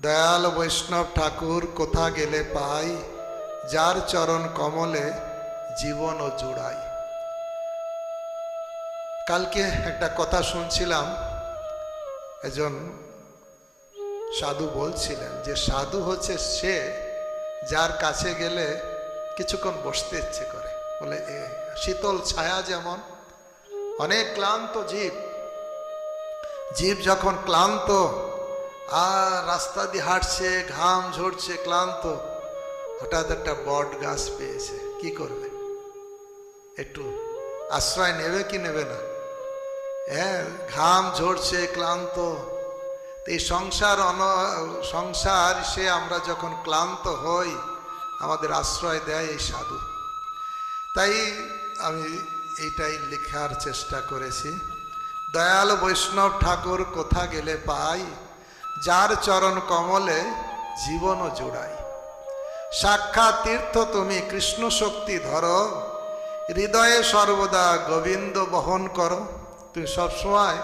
দয়াল বৈষ্ণব ঠাকুর কোথা গেলে পাই, যার চরণ কমলে জীবন ও জুড়াই। কালকে একটা কথা শুনছিলাম, একজন সাধু বলছিলেন যে সাধু হচ্ছে সে যার কাছে গেলে কিছুক্ষণ বসতে ইচ্ছে করে। বলে শীতল ছায়া যেমন, অনেক ক্লান্ত জীব যখন ক্লান্ত আর রাস্তা দিয়ে হাঁটছে, ঘাম ঝরছে, ক্লান্ত, হঠাৎ একটা বট গাছ পেয়েছে, কি করবে? একটু আশ্রয় নেবে কি নেবে না? হ্যাঁ, ঘাম ঝরছে, ক্লান্ত। এই সংসার সে আমরা যখন ক্লান্ত হই, আমাদের আশ্রয় দেয় এই সাধু। তাই আমি এইটাই লেখার চেষ্টা করেছি। দয়াল বৈষ্ণব ঠাকুর কোথা গেলে পাই, যার চরণ কমলে জীবনও জোড়াই। সাক্ষাৎ তীর্থ তুমি কৃষ্ণ শক্তি ধরো, হৃদয়ে সর্বদা গোবিন্দ বহন করো। তুমি সবসময়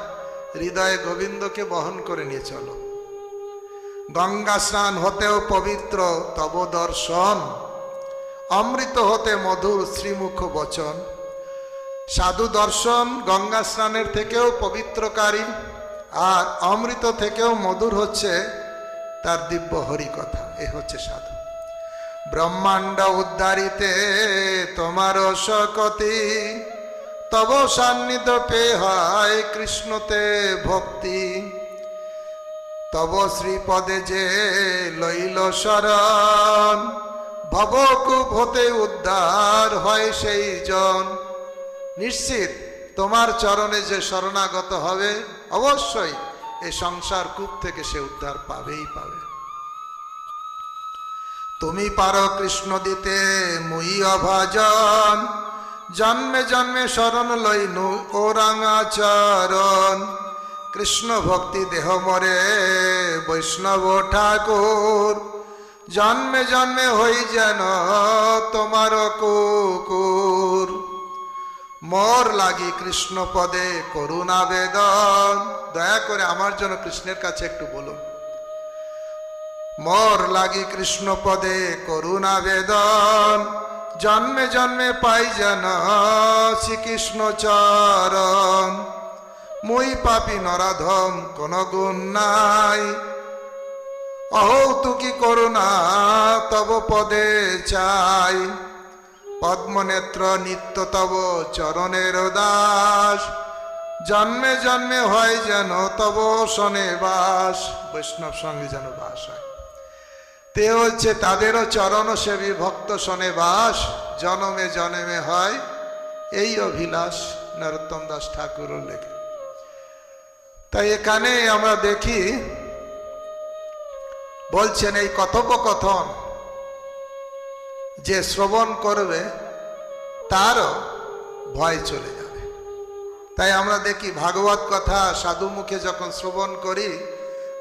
হৃদয়ে গোবিন্দকে বহন করে নিয়ে চলো। গঙ্গা স্নান হতেও পবিত্র তব দর্শন, অমৃত হতে মধুর শ্রীমুখ বচন। সাধু দর্শন গঙ্গা স্নানের থেকেও পবিত্রকারী, আর অমৃত থেকেও মধুর হচ্ছে তার দিব্য হরি কথা। এ হচ্ছে সাধু। ব্রহ্মাণ্ড উদ্ধারিতে তোমার শকতি, তব সান্নিধ্য পেয়ে হয় কৃষ্ণতে ভক্তি। তব শ্রীপদে যে লইল শরণ, ভবকূপ হতে উদ্ধার হয় সেই জন। নিশ্চিত তোমার চরণে যে শরণাগত হবে, অবশ্যই এই সংসার কূপ থেকে সে উদ্ধার পাবেই পাবে। তুমি পারো কৃষ্ণ দিতে মুই অভাজন, জন্মে জন্মে শরণ লইনু ও রাঙা চরণ। কৃষ্ণ ভক্তি দেহ মরে বৈষ্ণব ঠাকুর, জন্মে জন্মে হই যেন তোমার কুকুর। মোর লাগি কৃষ্ণ পদে করুণ আবেদন, দয়া করে আমার জন্য কৃষ্ণের কাছে একটু বলুন। মোর লাগি কৃষ্ণ পদে করুণ আবেদন, জন্মে জন্মে পাই যেন শ্রীকৃষ্ণ চরণ। মুই পাপী নরাধম কোন গুণ নাই, অহৌতুকি করুণা তব পদে চাই। পদ্মনেত্র নিত্য তব চরণের দাস, জন্মে জন্মে হয় যেন তব সনে বাস। বৈষ্ণব সঙ্গে যেন বাস হয়। তে হচ্ছে তাদেরও চরণ সেবী ভক্ত সনে বাস, জনমে জনমে হয় এই অভিলাষ। নরোত্তম দাস ঠাকুরও লেখে। তাই এখানে আমরা দেখি বলছেন এই কথোপকথন যে শ্রবণ করবে তারও ভয় চলে যাবে। তাই আমরা দেখি ভাগবত কথা সাধু মুখে যখন শ্রবণ করি,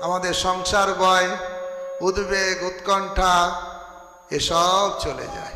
আমাদের সংসার ভয়, উদ্বেগ, উৎকণ্ঠা এসব চলে যায়।